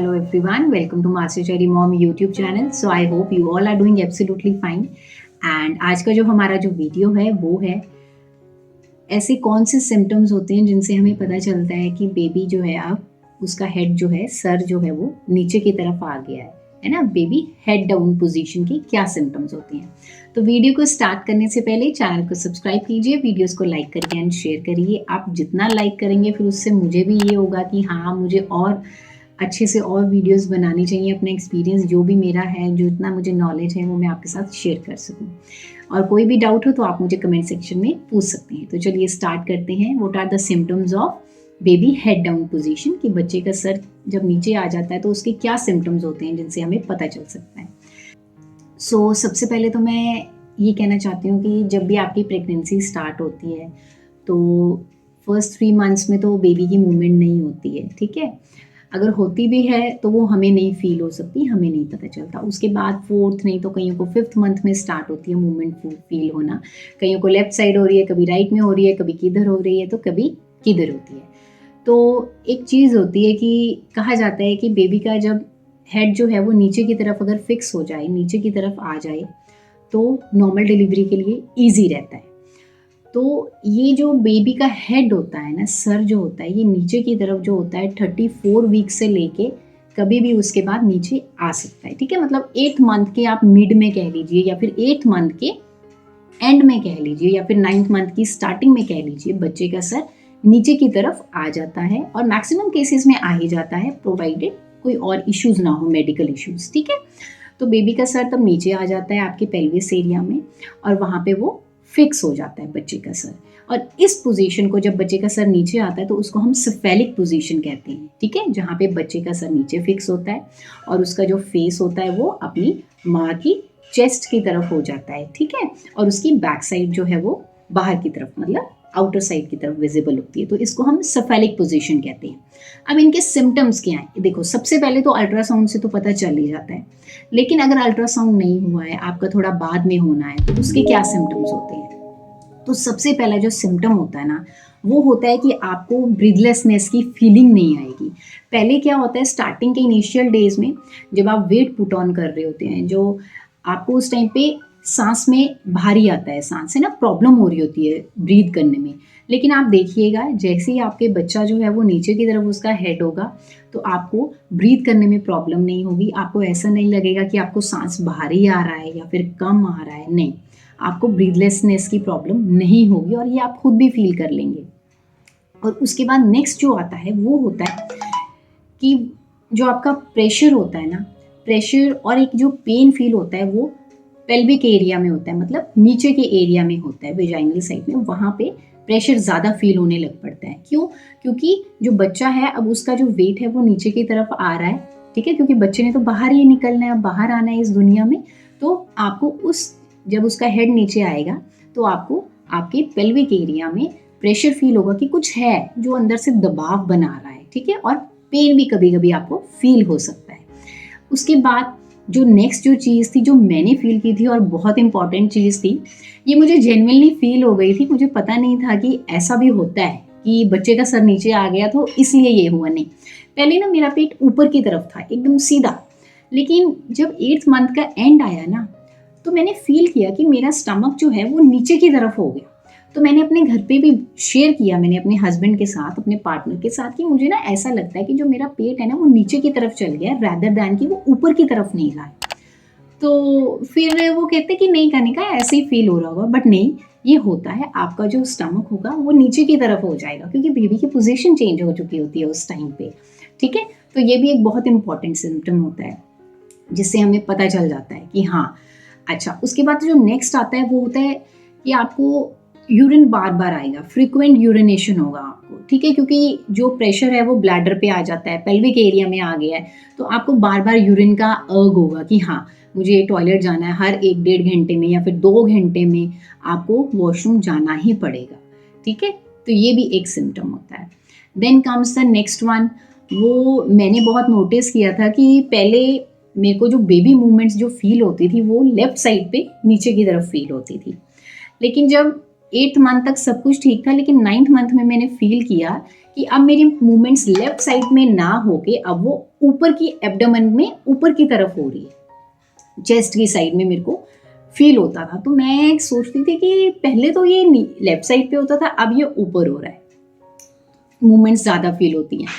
Hello everyone, welcome to Master Cherry Mom YouTube channel. So I hope you all are doing absolutely fine. And आज का जो हमारा जो video है वो है ऐसे कौन से सिम्टम्स होते हैं जिनसे हमें पता चलता है कि बेबी जो है अब उसका हेड जो है सर जो है वो नीचे की तरफ आ गया है ना। बेबी हेड डाउन पोजीशन की क्या सिम्टम्स होती हैं। तो वीडियो को स्टार्ट करने से पहले चैनल को सब्सक्राइब कीजिए, वीडियोस को लाइक करिए एंड शेयर करिए। आप जितना लाइक करेंगे फिर उससे मुझे भी ये होगा कि हाँ, मुझे और अच्छे से और वीडियोस बनानी चाहिए, अपना एक्सपीरियंस जो भी मेरा है, जो इतना मुझे नॉलेज है वो मैं आपके साथ शेयर कर सकूं। और कोई भी डाउट हो तो आप मुझे कमेंट सेक्शन में पूछ सकते हैं। तो चलिए स्टार्ट करते हैं। What are the symptoms of baby head down position, कि बच्चे का सर जब नीचे आ जाता है तो उसके क्या सिम्टम्स होते हैं जिनसे हमें पता चल सकता है। सो सबसे पहले तो मैं ये कहना चाहती हूँ कि जब भी आपकी प्रेगनेंसी स्टार्ट होती है तो फर्स्ट 3 मंथ्स में तो बेबी की मूवमेंट नहीं होती है, ठीक है। अगर होती भी है तो वो हमें नहीं फील हो सकती, हमें नहीं पता चलता। उसके बाद 4th नहीं तो कईयों को 5th मंथ में स्टार्ट होती है मूवमेंट फील होना। कईयों को लेफ्ट साइड हो रही है, कभी राइट में हो रही है, कभी किधर हो रही है तो कभी किधर होती है। तो एक चीज़ होती है कि कहा जाता है कि बेबी का जब हेड जो है वो नीचे की तरफ अगर फिक्स हो जाए, नीचे की तरफ आ जाए तो नॉर्मल डिलीवरी के लिए ईजी रहता है। तो ये जो बेबी का हेड होता है ना, सर जो होता है, ये नीचे की तरफ जो होता है 34 वीक से लेके कभी भी उसके बाद नीचे आ सकता है, ठीक है। मतलब 8th मंथ के आप मिड में कह लीजिए या फिर 8th मंथ के एंड में कह लीजिए या फिर 9th मंथ की स्टार्टिंग में कह लीजिए, बच्चे का सर नीचे की तरफ आ जाता है और मैक्सिमम केसेस में आ ही जाता है, प्रोवाइडेड कोई और इश्यूज ना हो, मेडिकल इश्यूज, ठीक है। तो बेबी का सर तब नीचे आ जाता है आपके पेल्विस एरिया में और वहाँ पे वो फिक्स हो जाता है बच्चे का सर। और इस पोजीशन को जब बच्चे का सर नीचे आता है तो उसको हम सेफेलिक पोजीशन कहते हैं, ठीक है, जहाँ पे बच्चे का सर नीचे फिक्स होता है और उसका जो फेस होता है वो अपनी माँ की चेस्ट की तरफ हो जाता है, ठीक है। और उसकी बैक साइड जो है वो बाहर की तरफ, मतलब आउटर साइड की तरफ विजिबल होती है। तो इसको हम सेफेलिक पोजीशन कहते हैं। अब इनके सिम्टम्स क्या हैं? देखो, सबसे पहले तो अल्ट्रासाउंड से तो पता चल ही जाता है, लेकिन अगर अल्ट्रासाउंड नहीं हुआ है, आपका थोड़ा बाद में होना है, तो उसके क्या सिम्टम्स होते हैं। तो सबसे पहला जो सिम्टम होता है ना, वो होता है कि आपको ब्रीथलेसनेस की फीलिंग नहीं आएगी। पहले क्या होता है, स्टार्टिंग के इनिशियल डेज में जब आप वेट पुट ऑन कर रहे होते हैं, जो आपको उस टाइम पे सांस में भारी आता है, सांस से ना प्रॉब्लम हो रही होती है ब्रीथ करने में। लेकिन आप देखिएगा, जैसे ही आपके बच्चा जो है वो नीचे की तरफ उसका हेड होगा तो आपको ब्रीथ करने में प्रॉब्लम नहीं होगी। आपको ऐसा नहीं लगेगा कि आपको सांस भारी आ रहा है या फिर कम आ रहा है, नहीं, आपको ब्रीथलेसनेस की प्रॉब्लम नहीं होगी और ये आप खुद भी फील कर लेंगे। और उसके बाद नेक्स्ट जो आता है वो होता है कि जो आपका प्रेशर होता है ना, प्रेशर और एक जो पेन फील होता है वो पेल्विक एरिया में होता है, मतलब नीचे के एरिया में होता है, वेजाइनल साइड में, वहाँ पे प्रेशर ज़्यादा फील होने लग पड़ता है। क्यों? क्योंकि जो बच्चा है अब उसका जो वेट है वो नीचे की तरफ आ रहा है, ठीक है, क्योंकि बच्चे ने तो बाहर ही निकलना है, बाहर आना है इस दुनिया में। तो आपको जब उसका हेड नीचे आएगा तो आपको आपके पेल्विक एरिया में प्रेशर फील होगा कि कुछ है जो अंदर से दबाव बना रहा है, ठीक है, और पेन भी कभी कभी आपको फील हो सकता है। उसके बाद जो नेक्स्ट जो चीज़ थी जो मैंने फील की थी और बहुत इंपॉर्टेंट चीज़ थी, ये मुझे जेन्युइनली फील हो गई थी। मुझे पता नहीं था कि ऐसा भी होता है कि बच्चे का सर नीचे आ गया तो इसलिए ये हुआ, नहीं। पहले ना मेरा पेट ऊपर की तरफ था, एकदम सीधा, लेकिन जब 8th मंथ का एंड आया ना तो मैंने फील किया कि मेरा स्टमक जो है वो नीचे की तरफ हो गया। तो मैंने अपने घर पे भी शेयर किया, मैंने अपने हस्बैंड के साथ, अपने पार्टनर के साथ, कि मुझे ना ऐसा लगता है कि जो मेरा पेट है ना वो नीचे की तरफ चल गया रैदर दैन कि वो ऊपर की तरफ नहीं रहा है। तो फिर वो कहते कि नहीं कनिका, ऐसे ही फील हो रहा होगा, बट नहीं, ये होता है, आपका जो स्टमक होगा वो नीचे की तरफ हो जाएगा क्योंकि बेबी की पोजीशन चेंज हो चुकी होती है उस टाइम पे, ठीक है। तो ये भी एक बहुत इंपॉर्टेंट सिम्टम होता है जिससे हमें पता चल जाता है कि हाँ। अच्छा, उसके बाद जो नेक्स्ट आता है वो होता है कि आपको यूरिन बार बार आएगा, फ्रीक्वेंट यूरिनेशन होगा आपको, ठीक है, क्योंकि जो प्रेशर है वो ब्लैडर पे आ जाता है, पेल्विक एरिया में आ गया है, तो आपको बार बार यूरिन का अर्ग होगा कि हाँ, मुझे टॉयलेट जाना है, हर 1-1.5 घंटे में या फिर 2 घंटे में आपको वॉशरूम जाना ही पड़ेगा, ठीक है। तो ये भी एक सिम्टम होता है। Then comes the next one. वो मैंने बहुत नोटिस किया था कि पहले मेरे को जो बेबी मूवमेंट्स जो फील होती थी वो लेफ्ट साइड पे नीचे की तरफ फील होती थी, लेकिन जब 8th मंथ तक सब कुछ ठीक था, लेकिन 9th मंथ में मैंने फील किया कि अब मेरी मूवमेंट्स लेफ्ट साइड में ना होके अब वो ऊपर की एब्डोमेन में ऊपर की तरफ हो रही है, चेस्ट की साइड में मेरे को फील होता था। तो मैं सोचती थी कि पहले तो ये लेफ्ट साइड पे होता था, अब ये ऊपर हो रहा है, मूवमेंट्स ज़्यादा फील होती हैं।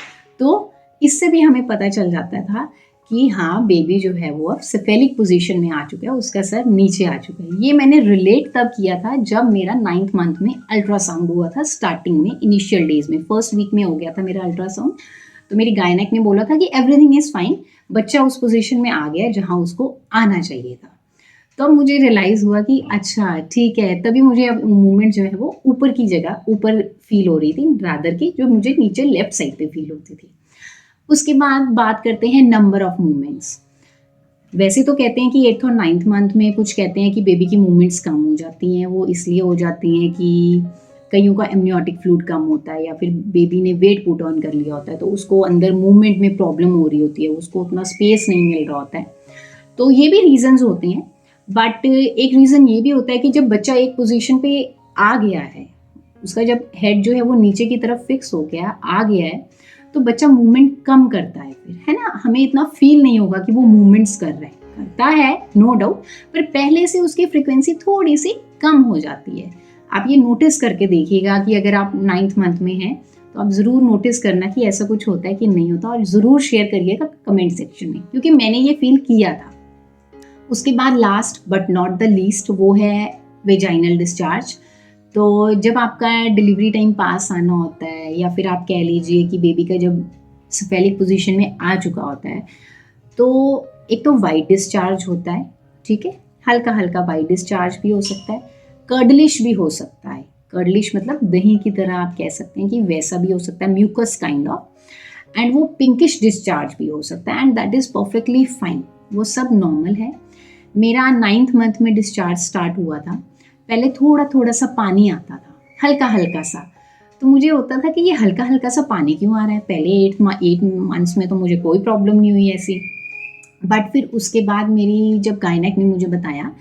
तो इससे भी हमें पता चल जाता था कि हाँ, बेबी जो है वो अब सेफेलिक पोजीशन में आ चुका है, उसका सर नीचे आ चुका है। ये मैंने रिलेट तब किया था जब मेरा 9th मंथ में अल्ट्रासाउंड हुआ था, स्टार्टिंग में, इनिशियल डेज में, फर्स्ट वीक में हो गया था मेरा अल्ट्रासाउंड। तो मेरी गायनेक ने बोला था कि एवरीथिंग इज़ फाइन, बच्चा उस पोजीशन में आ गया जहाँ उसको आना चाहिए था। तब मुझे रियलाइज़ हुआ कि अच्छा ठीक है, तभी मुझे अब मूवमेंट जो है वो ऊपर की जगह ऊपर फील हो रही थी रादर की जो मुझे नीचे लेफ्ट साइड पे फील होती थी। उसके बाद बात करते हैं नंबर ऑफ मूवमेंट्स। वैसे तो कहते हैं कि 8th और 9th मंथ में कुछ कहते हैं कि बेबी की मूवमेंट्स कम हो जाती हैं, वो इसलिए हो जाती हैं कि कईयों का एमनियोटिक फ्लूइड कम होता है या फिर बेबी ने वेट पुट ऑन कर लिया होता है, तो उसको अंदर मूवमेंट में प्रॉब्लम हो रही होती है, उसको उतना स्पेस नहीं मिल रहा होता है। तो ये भी रीजंस होते हैं, बट एक रीज़न ये भी होता है कि जब बच्चा एक पोजीशन पे आ गया है, उसका जब हेड जो है वो नीचे की तरफ फिक्स हो गया, आ गया है, तो बच्चा मूवमेंट कम करता है फिर, है ना? हमें इतना फील नहीं होगा कि वो मूवमेंट्स कर रहा है, करता है नो डाउट, पर पहले से उसकी फ्रीक्वेंसी थोड़ी सी कम हो जाती है। आप ये नोटिस करके देखिएगा कि अगर आप 9th मंथ में हैं तो आप ज़रूर नोटिस करना कि ऐसा कुछ होता है कि नहीं होता, और ज़रूर शेयर करिएगा कमेंट सेक्शन में, क्योंकि मैंने ये फील किया था। उसके बाद last but not the least वो है वेजाइनल डिस्चार्ज। तो जब आपका डिलीवरी टाइम पास आना होता है, या फिर आप कह लीजिए कि बेबी का जब सेफेलिक पोजीशन में आ चुका होता है, तो एक तो वाइट डिस्चार्ज होता है, ठीक है, हल्का हल्का वाइट डिस्चार्ज भी हो सकता है, कर्डलिश भी हो सकता है। कर्डलिश मतलब दही की तरह आप कह सकते हैं कि वैसा भी हो सकता है, म्यूकस काइंड ऑफ, एंड वो पिंकिश डिस्चार्ज भी हो सकता है, and that is perfectly fine, वो सब नॉर्मल है। मेरा 9th मंथ में डिस्चार्ज स्टार्ट हुआ था। पहले थोड़ा थोड़ा सा पानी आता था, हल्का हल्का सा। तो मुझे होता था कि ये हल्का हल्का सा पानी क्यों आ रहा है। पहले 8 मंथ्स में तो मुझे कोई प्रॉब्लम नहीं हुई ऐसी, बट फिर उसके बाद मेरी जब गायनेक ने मुझे बताया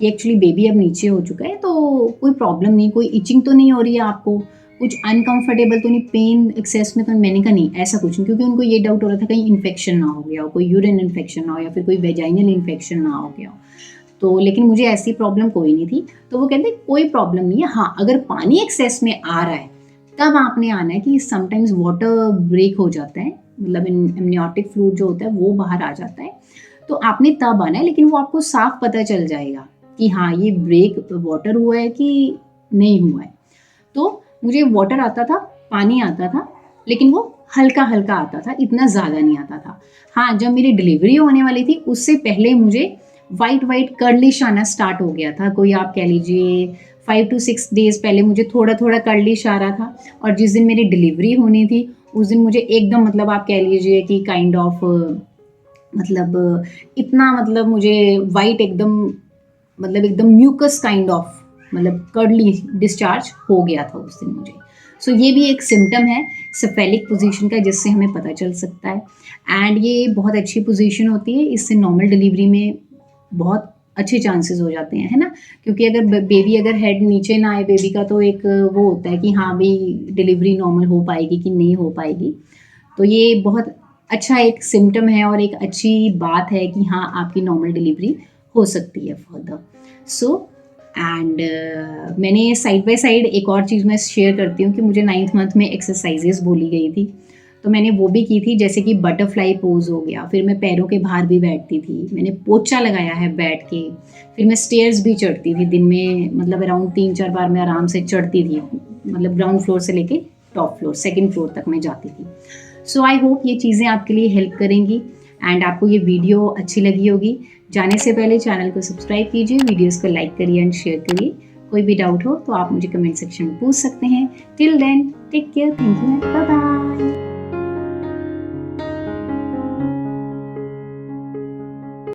कि एक्चुअली बेबी अब नीचे हो चुका है, तो कोई प्रॉब्लम नहीं, कोई इचिंग तो नहीं हो रही है आपको, कुछ अनकंफर्टेबल तो नहीं, पेन एक्सेस में तो, मैंने कहा नहीं ऐसा कुछ नहीं, क्योंकि उनको ये डाउट हो रहा था कहीं इन्फेक्शन ना हो गया हो, कोई यूरिन इन्फेक्शन ना हो, या फिर कोई वेजाइनल इन्फेक्शन ना हो गया हो। तो लेकिन मुझे ऐसी प्रॉब्लम कोई नहीं थी। तो वो कहते कोई प्रॉब्लम नहीं है, हाँ अगर पानी एक्सेस में आ रहा है तब आपने आना है कि समटाइम्स वाटर ब्रेक हो जाता है, मतलब एमनियोटिक फ्लूइड जो होता है वो बाहर आ जाता है, तो आपने तब आना है, लेकिन वो आपको साफ पता चल जाएगा कि हाँ ये ब्रेक वाटर हुआ है कि नहीं हुआ है। तो मुझे वाटर आता था, पानी आता था, लेकिन वो हल्का हल्का आता था, इतना ज़्यादा नहीं आता था। हाँ, जब मेरी डिलीवरी होने वाली थी उससे पहले मुझे वाइट वाइट कर्लिश आना स्टार्ट हो गया था। कोई आप कह लीजिए 5 to 6 डेज़ पहले मुझे थोड़ा थोड़ा कर्लिश आ रहा था, और जिस दिन मेरी डिलीवरी होनी थी उस दिन मुझे एकदम, मतलब आप कह लीजिए कि काइंड ऑफ, मतलब इतना, मतलब मुझे वाइट एकदम, मतलब एकदम म्यूकस काइंड ऑफ, मतलब कर्डली डिस्चार्ज हो गया था उस दिन मुझे। सो ये भी एक सिम्टम है सेफेलिक पोजीशन का, जिससे हमें पता चल सकता है। एंड ये बहुत अच्छी पोजीशन होती है, इससे नॉर्मल डिलीवरी में बहुत अच्छे चांसेस हो जाते हैं, है ना? क्योंकि अगर बेबी, अगर हेड नीचे ना आए बेबी का, तो एक वो होता है कि हाँ भाई डिलीवरी नॉर्मल हो पाएगी कि नहीं हो पाएगी। तो ये बहुत अच्छा एक सिम्टम है और एक अच्छी बात है कि हाँ आपकी नॉर्मल डिलीवरी हो सकती है फर्दर। सो एंड मैंने साइड बाय साइड एक और चीज़ मैं शेयर करती हूँ कि मुझे 9th मंथ में एक्सरसाइजेस बोली गई थी, तो मैंने वो भी की थी, जैसे कि बटरफ्लाई पोज हो गया, फिर मैं पैरों के बाहर भी बैठती थी, मैंने पोछा लगाया है बैठ के, फिर मैं स्टेयर्स भी चढ़ती थी दिन में, मतलब अराउंड 3-4 बार मैं आराम से चढ़ती थी, मतलब ग्राउंड फ्लोर से लेके टॉप फ्लोर, सेकेंड फ्लोर तक मैं जाती थी। सो आई होप ये चीज़ें आपके लिए हेल्प करेंगी, एंड आपको ये वीडियो अच्छी लगी होगी। जाने से पहले चैनल को सब्सक्राइब कीजिए, वीडियोस को लाइक करिए एंड शेयर करिए। कोई भी डाउट हो तो आप मुझे कमेंट सेक्शन में पूछ सकते हैं। Till then take care, thank you and bye bye.